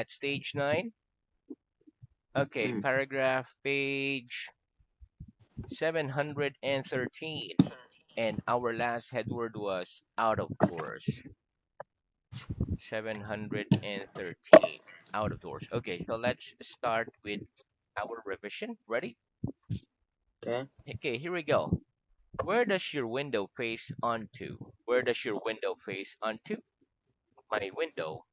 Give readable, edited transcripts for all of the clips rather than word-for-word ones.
at stage 9. Okay, Mm. paragraph page 713. And our last headword was out of doors. 713. Out of doors. Okay, so let's start with our revision. Ready? Okay. Okay, here we go. Where does your window face onto? Where does your window face onto? My window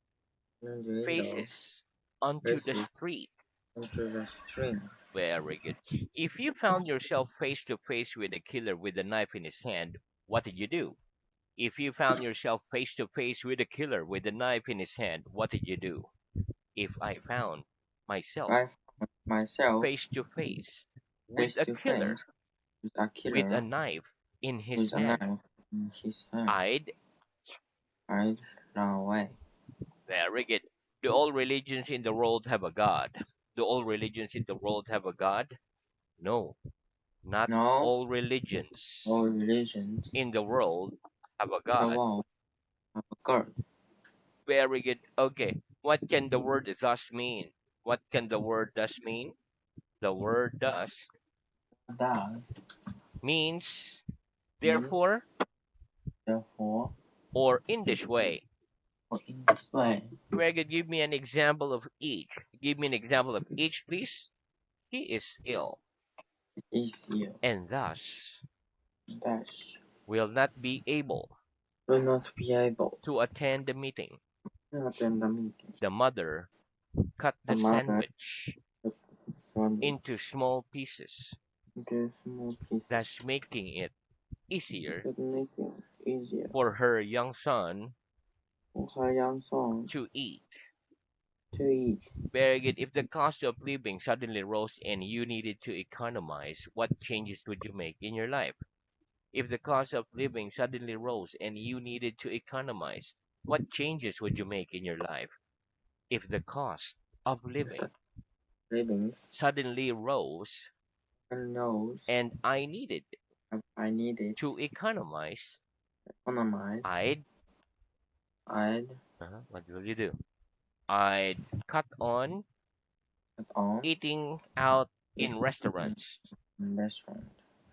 In the window, faces onto the faces street. into the stream. Very good. If you found yourself face to face with a killer with a knife in his hand, what did you do? If you found yourself face to face with a killer with a knife in his hand, what did you do? If I found myself I found myself face to face with face a to killer face with a with a killer knife in his with a hand, knife in his hand. I'd I'd run away. very good. Do all religions in the world have a God? Do all religions in the world have a God? No, not No, all religions all religions in the world have a in the God. world have a God. Very good. Okay. What can the word thus mean? What can the word thus mean? The word thus That means means therefore therefore or in this way. or in this way. Very good. Give me an example of each. Give me an example of each, please. He is ill It is you. and thus Dash will not be able will not be able to attend the meeting. to attend the meeting. The mother cut The the mother sandwich took the sandwich into small pieces, into small pieces thus making it easier that make it easier for her young son for her young son to eat. to eat. Very good. If the cost of living suddenly rose and you needed to economize, what changes would you make in your life? If the cost of living suddenly rose and you needed to economize, what changes would you make in your life? If the cost of If the living living suddenly rose and knows and I needed if I needed to economize, economize, I'd, I'd what will you do? I'd cut on at all eating out eat in in restaurants. a restaurant.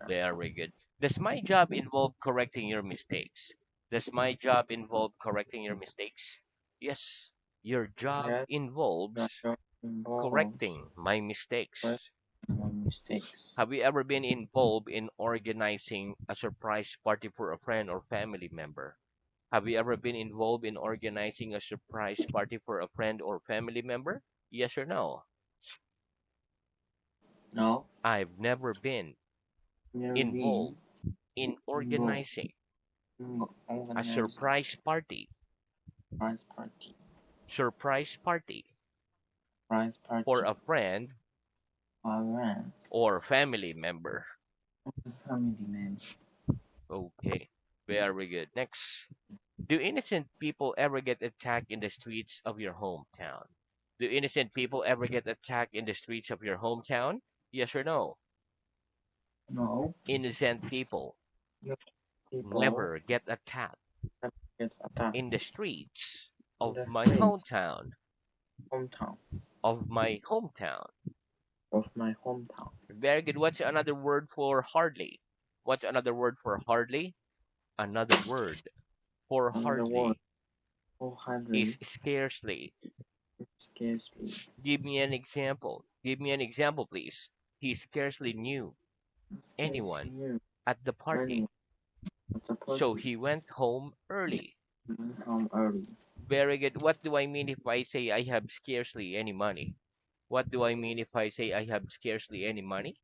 Very good. Does my job involve correcting your mistakes? Does my job involve correcting your mistakes? Yes, your job Yes, the involves job involves correcting my correcting mistakes. my mistakes. Have you ever been involved in organizing a surprise party for a friend or family member? Have you ever been involved in organizing a surprise party for a friend or family member? Yes or no? No, I've never been never been involved in involved organizing in a organizing surprise party, prize party, surprise party prize for party, a friend around or family member. the family member. Okay, very good. Next, do innocent people ever get attacked in the streets of your hometown? Do innocent people ever get attacked in the streets of your hometown? Yes or no? No, Innocent people your people never get attacked have get attacked in the streets in of the my street hometown, hometown of my hometown. of my hometown. Very good. What's another word for hardly? What's another word for hardly? Another word for And the word hardly for is hardly scarcely. is scarcely. Give me an example. Give me an example, please. He scarcely knew Scarcely anyone knew at the party, anyone at the so party he went home early. and home early. Very good. What do I mean if I say I have scarcely any money? What do I mean if I say I have scarcely any money?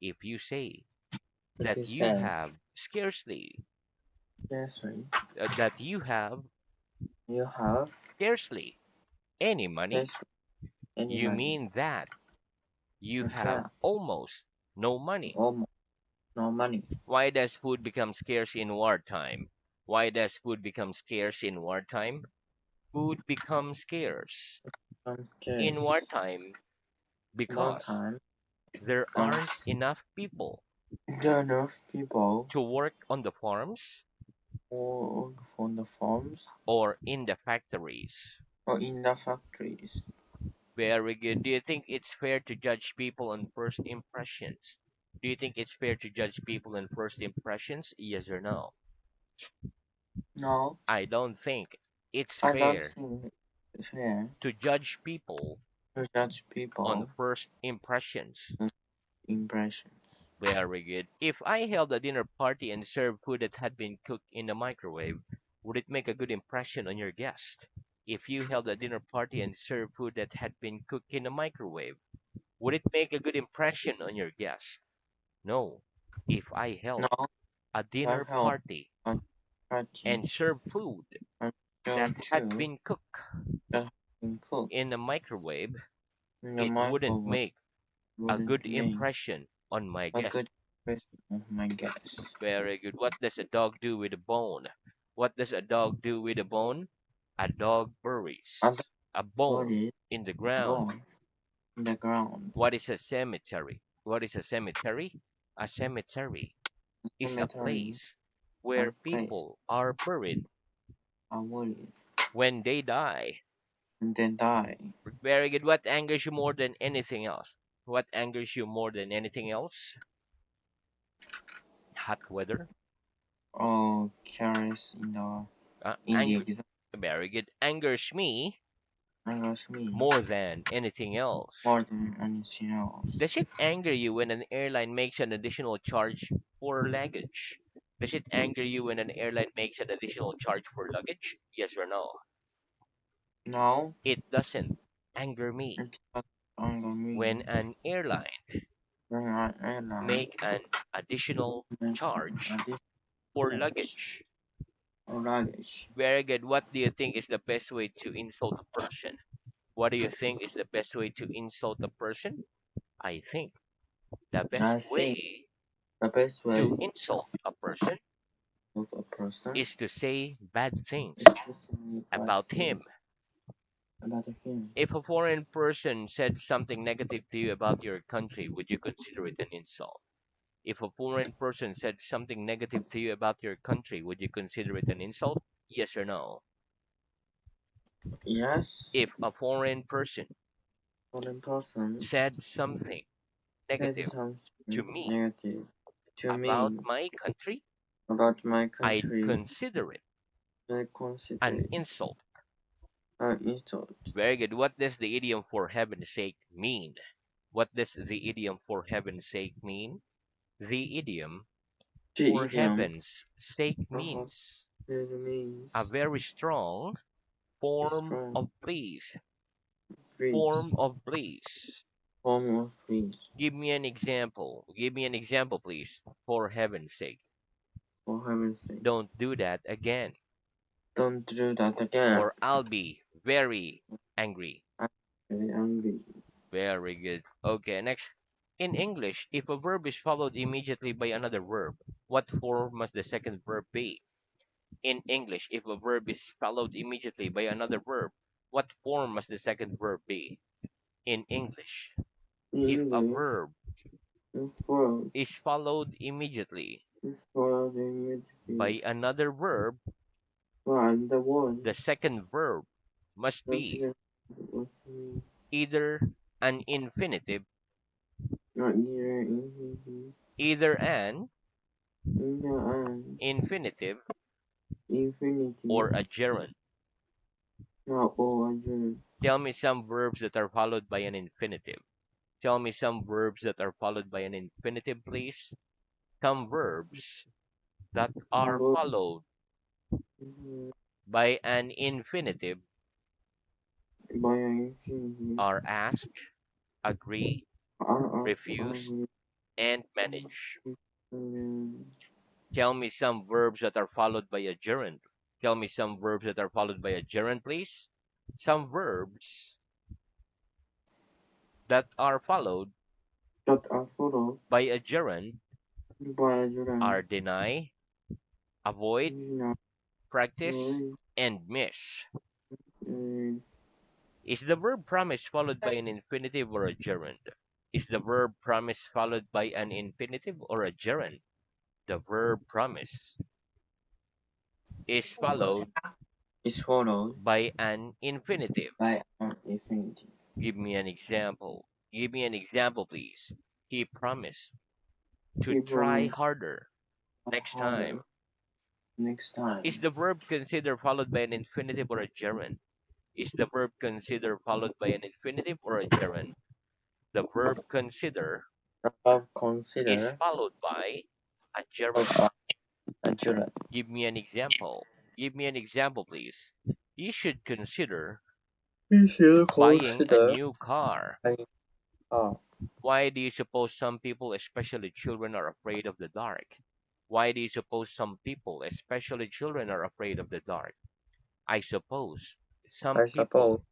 If you say If you that you say have scarcely, scarcely, that you have you have scarcely any money, scarcely any you money. mean that you In have fact, almost no money. almost no money. Why does food become scarce in wartime? Why does food become scarce in wartime? Food becomes scarce Some in scarce. wartime One because time, there because aren't enough people there are enough people to work on the farms or on the farms or in the factories. or in the factories. Very good. Do you think it's fair to judge people on first impressions? Do you think it's fair to judge people on first impressions? Yes or no? No, I don't think it's I don't fair think it's fair to judge people to judge on people first impressions. on impressions. Very good. If I held a dinner party and served food that had been cooked in the microwave, would it make a good impression on your guest? If you held a dinner party and served food that had been cooked in the microwave, would it make a good impression on your guest? No. If I No, held a I dinner held party a party and served food and that show had two been cooked that have been cooked in the microwave, in the it wouldn't microwave make a wouldn't good make impression on my a guest. good impression of my guest. Very good. What does a dog do with a bone? What does a dog do with a bone? A dog buries Other a bone bodies in the ground. born in the ground. What is a cemetery? What is a cemetery? A cemetery is a Cemetery place where are placed people are buried are worried when they die. and then die. Very good. What angers you more than anything else? What angers you more than anything else? Hot weather. All carries in the Anger. exam Very good. Angers me angers me more than anything else. more than anything else. Does it anger you when an airline makes an additional charge for luggage? Does it anger you when an airline makes an additional charge for luggage? Yes or no? No, It doesn't anger me it does anger me when an airline when I airline make an additional make charge additional for charge luggage. or luggage. Very good. What do you think is the best way to insult a person? What do you think is the best way to insult a person? I think the best I think way the best to way insult a person of a person is to say bad is things to say bad about things him. about him. If a foreign person said something negative to you about your country, would you consider it an insult? If a foreign person said something negative to you about your country, would you consider it an insult? Yes or no? Yes, If a foreign person foreign person said something said negative to something me negative to about me my country, about my I'd country, consider it I consider an it insult. an insult. Very good. What does the idiom for heaven's sake mean? What does the idiom for heaven's sake mean? The idiom The for idiom heaven's sake uh-huh, means a means very strong form strong of please. breeze, Form of please. form of breeze. Give me an example. Give me an example, please. For heaven's sake. For heaven's sake, Don't do that again, don't do that again. or I'll be very angry. I'm very angry. Very good. Okay, next. In English, if a verb is followed immediately by another verb, what form must the second verb be? In English, if a verb is followed immediately by another verb, what form must the second verb be? In English, In if a English, verb the word is followed immediately is followed immediately by another verb, by the word the second verb must that be is with me, either an infinitive, not either in either an the and infinitive, infinity, or a gerund. not all other. Tell me some verbs that are followed by an infinitive. Tell me some verbs that are followed by an infinitive, please. Some verbs that are Number followed by an infinitive by infinity are ask, agree, are of refuse, our and manage. and Tell me some verbs that are followed by a gerund. Tell me some verbs that are followed by a gerund, please. Some verbs that are followed that are followed by a gerund by a are gerund. deny, avoid, Not practice, worry, and miss. uh, Is the verb promise followed by an infinitive or a gerund? Is the verb promise followed by an infinitive or a gerund? The verb promise is followed is followed by an infinitive. by an infinity. Give me an example. Give me an example, please. He promised to He try promised harder next time. harder next Is time. the verb consider followed by an infinitive or a gerund? Is the verb consider followed by an infinitive or a gerund? The verb consider About is consider followed by a gerund. about a July. Give me an example. Give me an example, please. You should consider We should buying a consider new car. a car. Why do you suppose some people, especially children, are afraid of the dark? Why do you suppose some people, especially children, are afraid of the dark? I suppose some I suppose people,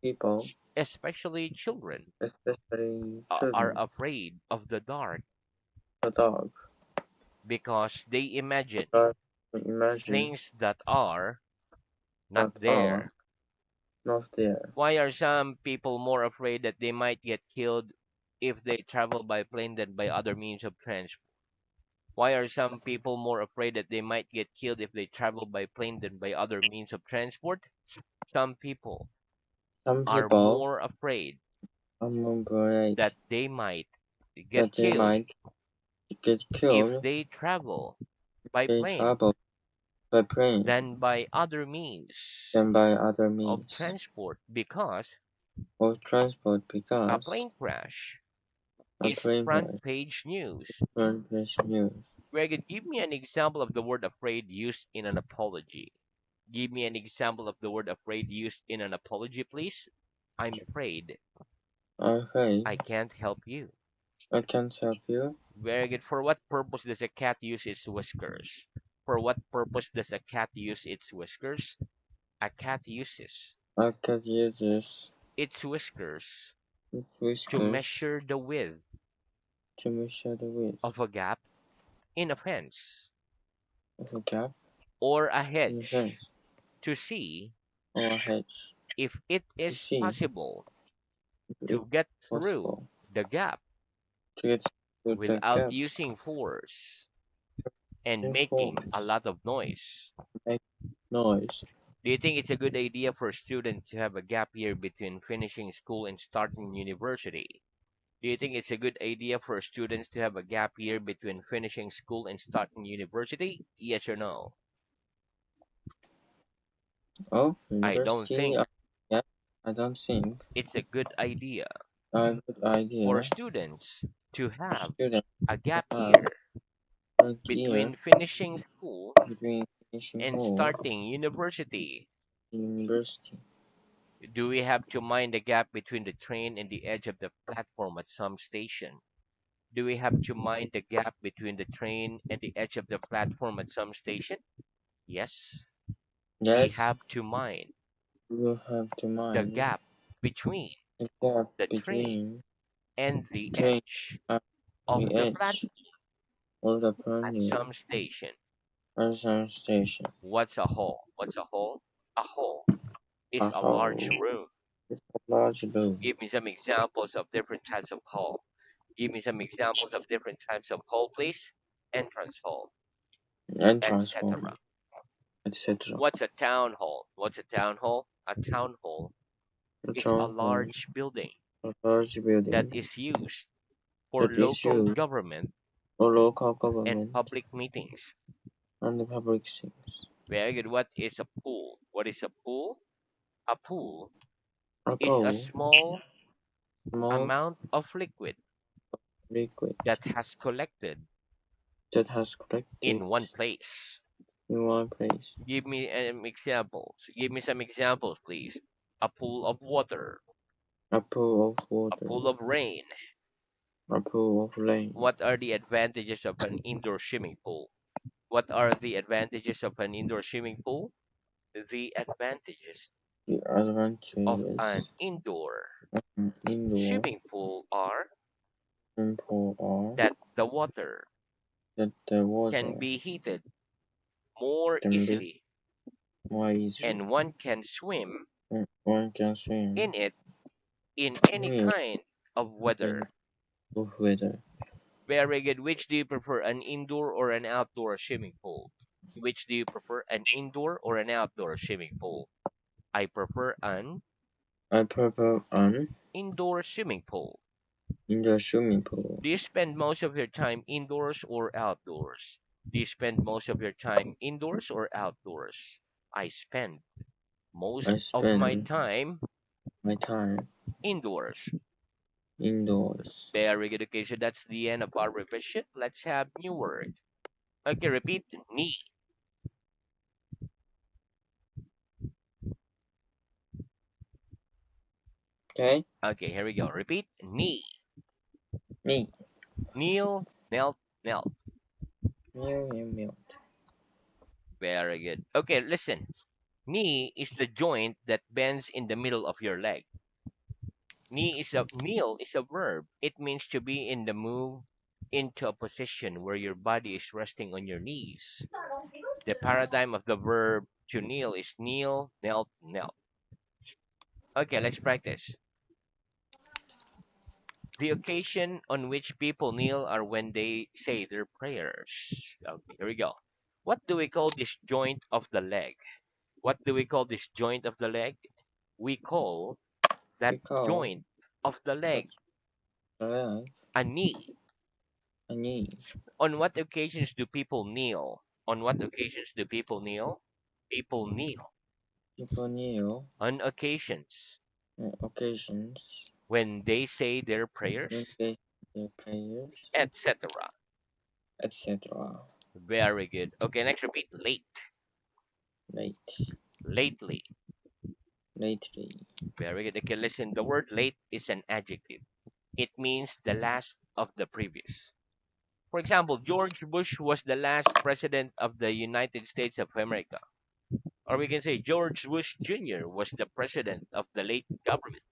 people, especially children, especially are children, afraid of the dark the dog, because they imagine but imagine things that are not that are there. not there. Why are some people more afraid that they might get killed if they travel by plane than by other means of transport? Why are some people more afraid that they might get killed if they travel by plane than by other means of transport? Some people Some are people more afraid are more worried that they might get that they killed might get if killed they travel by if they plane travel by plane than by other means than by other of means transport because of transport a because plane crash a is plane front crash page news. furnishes news. Greg, give me an example of the word afraid used in an apology. Give me an example of the word afraid used in an apology, please. I'm afraid I'm afraid I can't help you. I can't help you. Very good. For what purpose does a cat use its whiskers? For what purpose does a cat use its whiskers? A cat uses I can use this its whiskers to whiskers measure the width to measure the width of a gap in a fence of a gap or a in a hedge fence to see or a hedge if it to is see possible if it's to get through possible the gap to get through the without gap using force and in making a force, lot of noise. make noise. Do you think it's a good idea for students to have a gap year between finishing school and starting university? Do you think it's a good idea for students to have a gap year between finishing school and starting university? Yes or no? Oh, I don't university, think yeah, I don't think it's a good idea a good for idea students to for have students a to gap have year a year between finishing school between finishing and school starting university. and university. Do we have to mind the gap between the train and the edge of the platform at some station? Do we have to mind the gap between the train and the edge of the platform at some station? Yes, we Yes, have to mind you have to the mind gap between the gap the train between and the train edge and of the the platform edge of the at planning some station. and some station. What's a hall? What's a hall? A hall A is a large hole room. is a large room. Give me some examples of different types of hall. Give me some examples of different types of hall, please. Entrance hall, And transform, etc. etc. What's a town hall? What's a town hall? A town hall A is a town hall, large building a large that building is used for that is local used government for local and government public meetings. and the public things. Very good. What is a pool? What is a pool? A pool A is a pool, small small amount of liquid liquid that has collected that has collected in one place. in one place. Give me examples. Give me some examples, please. A pool of water, A pool of a water, pool of rain. a pool of rain. What are the advantages of an indoor swimming pool? What are the advantages of an indoor swimming pool? The advantages The of an advantages indoor of an indoor swimming pool are swimming pool are that the water that the can water be heated more can be easily more easily. and one can swim One can swim in it in any in kind of any weather. of weather. Very good. Which do you prefer, an indoor or an outdoor swimming pool? Which do you prefer, an indoor or an outdoor swimming pool? I prefer an I prefer an Indoor swimming pool. indoor swimming pool. Do you spend most of your time indoors or outdoors? Do you spend most of your time indoors or outdoors? I spend I most of my spend time my time indoors. indoors. Very good. Okay, so that's the end of our revision. Let's have new word. Okay, repeat. Knee. Okay? Okay, here we go. Repeat. Knee. Me. Kneel, knelt, knelt. Meal. Very good. Okay, listen. Knee is the joint that bends in the middle of your leg. Kneel is a verb. It means to be in the move into a position where your body is resting on your knees. The paradigm of the verb to kneel is kneel, knelt, knelt. Okay, let's practice. The occasion on which people kneel are when they say their prayers. Okay, here we go. What do we call this joint of the leg? What do we call this joint of the leg? We call that We call joint of the that leg leg a knee. a knee. On what occasions do people kneel? On what occasions do people kneel? People kneel People kneel on occasions on occasions when they say their when prayers, they their prayers, etc. etc. Very good. Okay, next repeat. Late. Late, Lately. lately. Very good. Okay, listen. The word late is an adjective. It means the last of the previous. For example, George Bush was the last president of the United States of America. Or we can say George Bush Jr. was the president of the late government.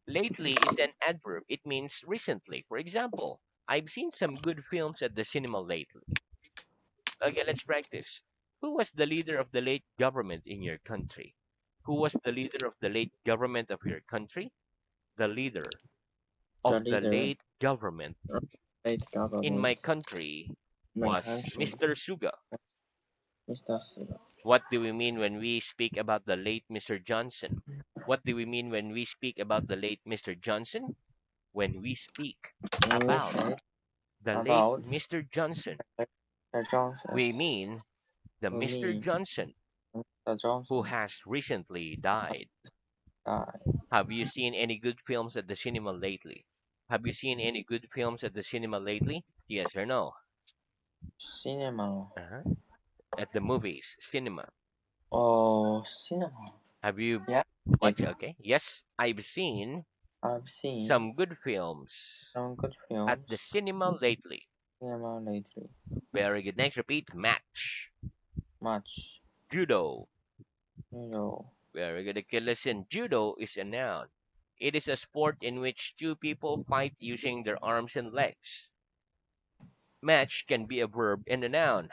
Lately is an adverb. It means recently. For example, I've seen some good films at the cinema lately. Okay, let's practice. Who was the leader of the late government in your country? Who was the leader of the late government of your country? The leader The of the leader late government of late in my government, country my was country, Mr. Suga. Mr. Silla. What do we mean when we speak about the late Mr. Johnson? What do we mean when we speak about the late Mr. Johnson? When we speak When we about say the late about Mr. Johnson, the Johnsons, we mean the we Mr. mean Johnson the who Johnson has recently died. died. Have you seen any good films at the cinema lately? Have you seen any good films at the cinema lately? Yes or no? Cinema. Uh-huh. At the movies, cinema. Oh, cinema. Have you Yeah, watched? maybe. Okay. Yes, I've seen I've seen some good films some good at the films cinema lately. cinema lately. Very good. Next, repeat. Match. Much, Judo. you know, Very good. Okay, listen. Judo is a noun. It is a sport in which two people fight using their arms and legs. Match can be a verb and a noun.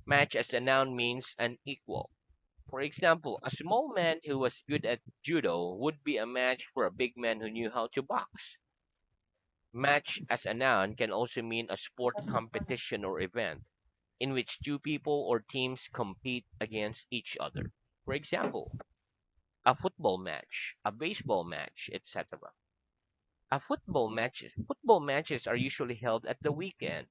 Match as a noun means an equal. For example, a small man who was good at judo would be a match for a big man who knew how to box. Match as a noun can also mean a sport competition or event in which two people or teams compete against each other. For example, a football match, a baseball match, etc. Football matches are usually held at the weekend.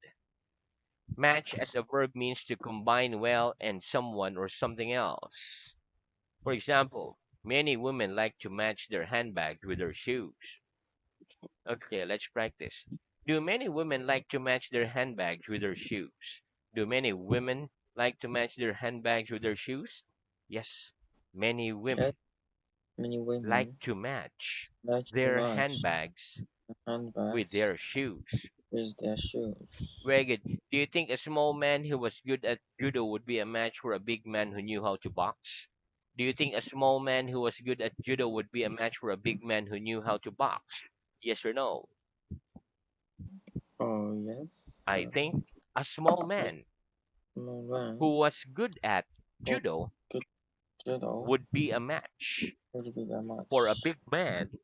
Match as a verb means to combine well and someone or something else. For example, many women like to match their handbags with their shoes. Okay, let's practice. Do many women like to match their handbags with their shoes? Do many women like to match their handbags with their shoes? Yes, many yes, women many like women to match like to their match handbags with handbags their shoes. with their shoes. Very good. Do you think a small man who was good at judo would be a match for a big man who knew how to box? Do you think a small man who was good at judo would be a match for a big man who knew how to box? Yes or no? Oh, yes, I think a small a man small man who was good at who judo could judo would be a match would be that for a much. big man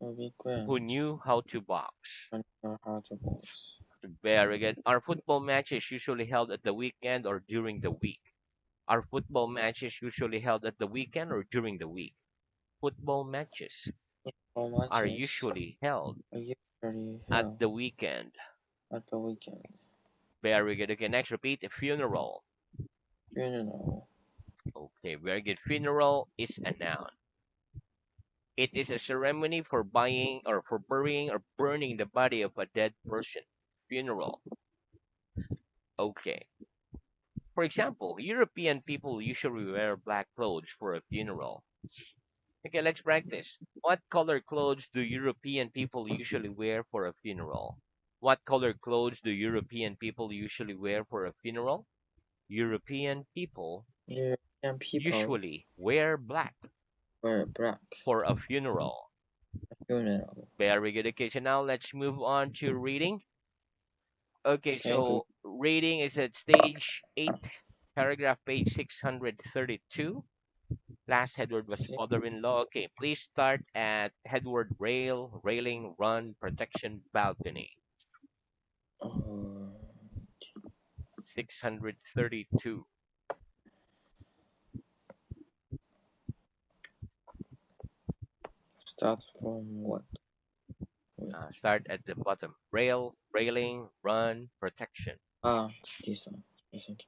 Would be who grand knew how to box. and know how to box. Very good. Are football matches usually held at the weekend or during the week? Are football matches usually held at the weekend or during the week? Football matches All are matches usually held are usually at held the weekend. at the weekend. Very good. Okay, next repeat. A funeral. Funeral. Okay, very good. Funeral is a noun. It is a ceremony for buying or for burying or burning the body of a dead person. Funeral. Okay. For example, European people usually wear black clothes for a funeral. Okay, let's practice. What color clothes do European people usually wear for a funeral? What color clothes do European people usually wear for a funeral? European people European people usually wear black wear black. for a funeral. Funeral. Very good. Okay, so now let's move on to reading. Okay, Okay, please. so reading is at stage 8, paragraph page 632. Last headword was See. father-in-law. Okay, please start at headword rail, railing, run, protection, balcony. Uh, 632. Start from what? Wait. Start at the bottom. Rail, railing, run, protection. Ah, this one. I think.